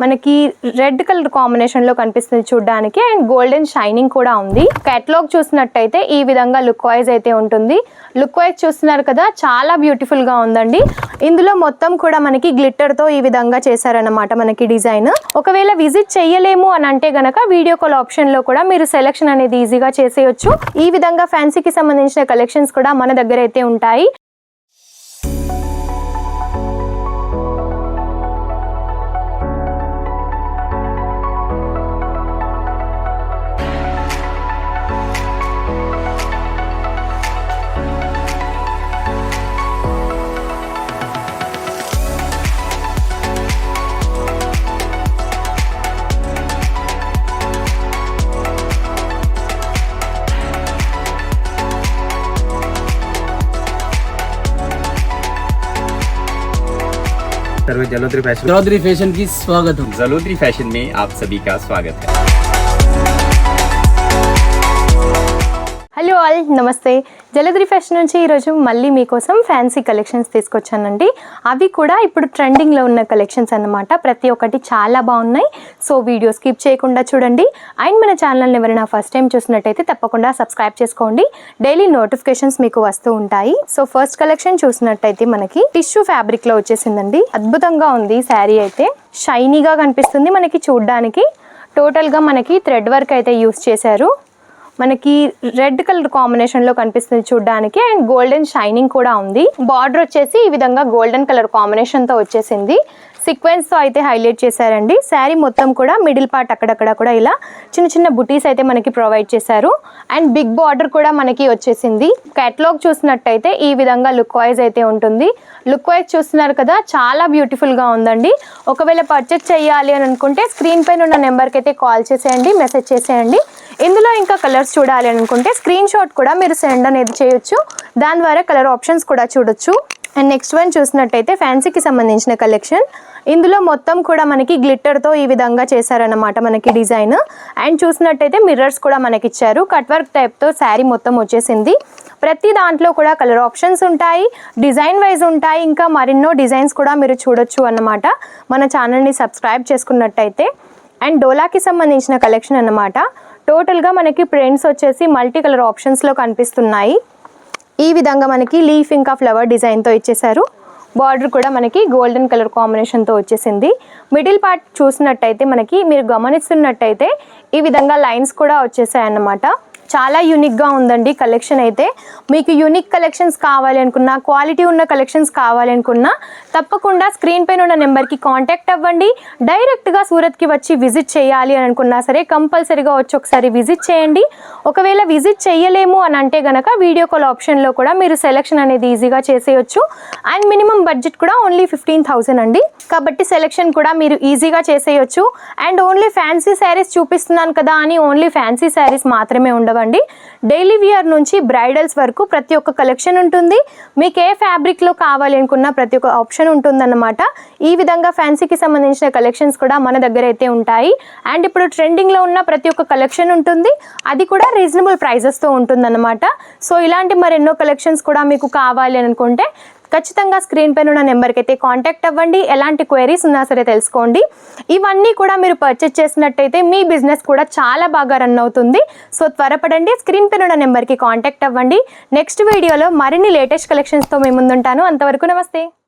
మనకి red colour combination లో కనిపిస్తుంది చూడడానికి అండ్ గోల్డెన్ షైనింగ్ కూడా ఉంది. కేటలాగ్ చూసినట్టయితే ఈ విధంగా లుక్ వైజ్ అయితే ఉంటుంది. లుక్ వైజ్ చూస్తున్నారు కదా, చాలా బ్యూటిఫుల్ గా ఉందండి. ఇందులో మొత్తం కూడా మనకి గ్లిట్టర్ తో ఈ విధంగా చేశారన్నమాట మనకి డిజైన్. ఒకవేళ విజిట్ చేయలేము అని అంటే గనక వీడియో కాల్ ఆప్షన్ లో కూడా మీరు సెలెక్షన్ అనేది ఈజీగా చేసేయొచ్చు. ఈ విధంగా ఫ్యాన్సీకి సంబంధించిన కలెక్షన్స్ కూడా మన దగ్గర అయితే ఉంటాయి. जलोदरी फैशन की स्वागत है। जलोदरी फैशन में आप सभी का स्वागत है। హలో ఆల్, నమస్తే. జలద్రి ఫ్యాషన్ నుంచి ఈరోజు మళ్ళీ మీకోసం ఫ్యాన్సీ కలెక్షన్స్ తీసుకొచ్చానండి. అవి కూడా ఇప్పుడు ట్రెండింగ్లో ఉన్న కలెక్షన్స్ అన్నమాట. ప్రతి ఒక్కటి చాలా బాగున్నాయి. సో వీడియో స్కిప్ చేయకుండా చూడండి. అండ్ మన ఛానల్ని ఎవరైనా ఫస్ట్ టైం చూసినట్టయితే తప్పకుండా సబ్స్క్రైబ్ చేసుకోండి. డైలీ నోటిఫికేషన్స్ మీకు వస్తూ ఉంటాయి. సో ఫస్ట్ కలెక్షన్ చూసినట్టయితే మనకి టిష్యూ ఫ్యాబ్రిక్లో వచ్చేసిందండి. అద్భుతంగా ఉంది. శారీ అయితే షైనీగా కనిపిస్తుంది మనకి చూడడానికి. టోటల్గా మనకి థ్రెడ్ వర్క్ అయితే యూస్ చేశారు. మనకి రెడ్ కలర్ కాంబినేషన్ లో కనిపిస్తుంది చూడడానికి అండ్ గోల్డెన్ షైనింగ్ కూడా ఉంది. బార్డర్ వచ్చేసి ఈ విధంగా గోల్డెన్ కలర్ కాంబినేషన్ తో వచ్చేసింది. సీక్వెన్స్ తో అయితే హైలైట్ చేశారండి. శారీ మొత్తం కూడా మిడిల్ పార్ట్ అక్కడక్కడ కూడా ఇలా చిన్న చిన్న బుటీస్ అయితే మనకి ప్రొవైడ్ చేశారు. అండ్ బిగ్ బార్డర్ కూడా మనకి వచ్చేసింది. కేటలాగ్ చూసినట్టయితే ఈ విధంగా లుక్ వైజ్ అయితే ఉంటుంది. లుక్ వైజ్ చూస్తున్నారు కదా, చాలా బ్యూటిఫుల్ గా ఉందండి. ఒకవేళ పర్చేస్ చేయాలి అని అనుకుంటే స్క్రీన్ పైన ఉన్న నెంబర్కి అయితే కాల్ చేసేయండి, మెసేజ్ చేసేయండి. ఇందులో ఇంకా కలర్స్ చూడాలి అనుకుంటే స్క్రీన్ షాట్ కూడా మీరు సెండ్ అనేది చేయొచ్చు. దాని ద్వారా కలర్ ఆప్షన్స్ కూడా చూడొచ్చు. అండ్ నెక్స్ట్ వన్ చూసినట్టయితే ఫ్యాన్సీకి సంబంధించిన కలెక్షన్. ఇందులో మొత్తం కూడా మనకి గ్లిట్టర్తో ఈ విధంగా చేశారన్నమాట మనకి డిజైన్. అండ్ చూసినట్టయితే మిర్రర్స్ కూడా మనకి ఇచ్చారు. కట్ వర్క్ టైప్తో శారీ మొత్తం వచ్చేసింది. ప్రతి దాంట్లో కూడా కలర్ ఆప్షన్స్ ఉంటాయి, డిజైన్ వైజ్ ఉంటాయి. ఇంకా మరెన్నో డిజైన్స్ కూడా మీరు చూడొచ్చు అన్నమాట మన ఛానల్ని సబ్స్క్రైబ్ చేసుకున్నట్టయితే. అండ్ డోలాకి సంబంధించిన కలెక్షన్ అన్నమాట. టోటల్గా మనకి ప్రింట్స్ వచ్చేసి మల్టీ కలర్ ఆప్షన్స్లో కనిపిస్తున్నాయి. ఈ విధంగా మనకి లీఫ్ ఇంకా ఫ్లవర్ డిజైన్తో ఇచ్చేసారు. బార్డర్ కూడా మనకి గోల్డెన్ కలర్ కాంబినేషన్తో వచ్చేసింది. మిడిల్ పార్ట్ చూసినట్టయితే మనకి మీరు గమనిస్తున్నట్టయితే ఈ విధంగా లైన్స్ కూడా వచ్చేసాయి అన్నమాట. చాలా యూనిక్గా ఉందండి కలెక్షన్ అయితే. మీకు యూనిక్ కలెక్షన్స్ కావాలి అనుకున్నా, క్వాలిటీ ఉన్న కలెక్షన్స్ కావాలి అనుకున్నా తప్పకుండా స్క్రీన్ పైన ఉన్న నెంబర్కి కాంటాక్ట్ అవ్వండి. డైరెక్ట్గా సూరత్కి వచ్చి విజిట్ చేయాలి అని అనుకున్నా సరే కంపల్సరీగా వచ్చి ఒకసారి విజిట్ చేయండి. ఒకవేళ విజిట్ చేయలేము అని అంటే గనక వీడియో కాల్ ఆప్షన్లో కూడా మీరు సెలెక్షన్ అనేది ఈజీగా చేసేయచ్చు. అండ్ మినిమం బడ్జెట్ కూడా ఓన్లీ 15,000 అండి. కాబట్టి సెలెక్షన్ కూడా మీరు ఈజీగా చేసేయచ్చు. అండ్ ఓన్లీ ఫ్యాన్సీ శారీస్ చూపిస్తున్నాను కదా అని ఓన్లీ ఫ్యాన్సీ శారీస్ మాత్రమే ఉండవండి. డైలీ వియర్ నుంచి బ్రైడల్స్ వరకు ప్రతి ఒక్క కలెక్షన్ ఉంటుంది. మీకు ఏ ఫ్యాబ్రిక్లో కావాలి అనుకున్న ప్రతి ఒక్క ఆప్షన్ ఉంటుందన్నమాట. ఈ విధంగా ఫ్యాన్సీకి సంబంధించిన కలెక్షన్స్ కూడా మన దగ్గర అయితే ఉంటాయి. అండ్ ఇప్పుడు ట్రెండింగ్లో ఉన్న ప్రతి ఒక్క కలెక్షన్ ఉంటుంది. అది కూడా రీజనబుల్ ప్రైజెస్తో ఉంటుందన్నమాట. సో ఇలాంటి మరెన్నో కలెక్షన్స్ కూడా మీకు కావాలి అనుకుంటే ఖచ్చితంగా స్క్రీన్ పైన ఉన్న నెంబర్కి అయితే కాంటాక్ట్ అవ్వండి. ఎలాంటి క్వైరీస్ ఉన్నా సరే తెలుసుకోండి. ఇవన్నీ కూడా మీరు పర్చేస్ చేసినట్టయితే మీ బిజినెస్ కూడా చాలా బాగా రన్ అవుతుంది. సో త్వరపడండి, స్క్రీన్ పైన ఉన్న నెంబర్కి కాంటాక్ట్ అవ్వండి. నెక్స్ట్ వీడియోలో మరిన్ని లేటెస్ట్ కలెక్షన్స్తో మేము ముందుంటాను. అంతవరకు నమస్తే.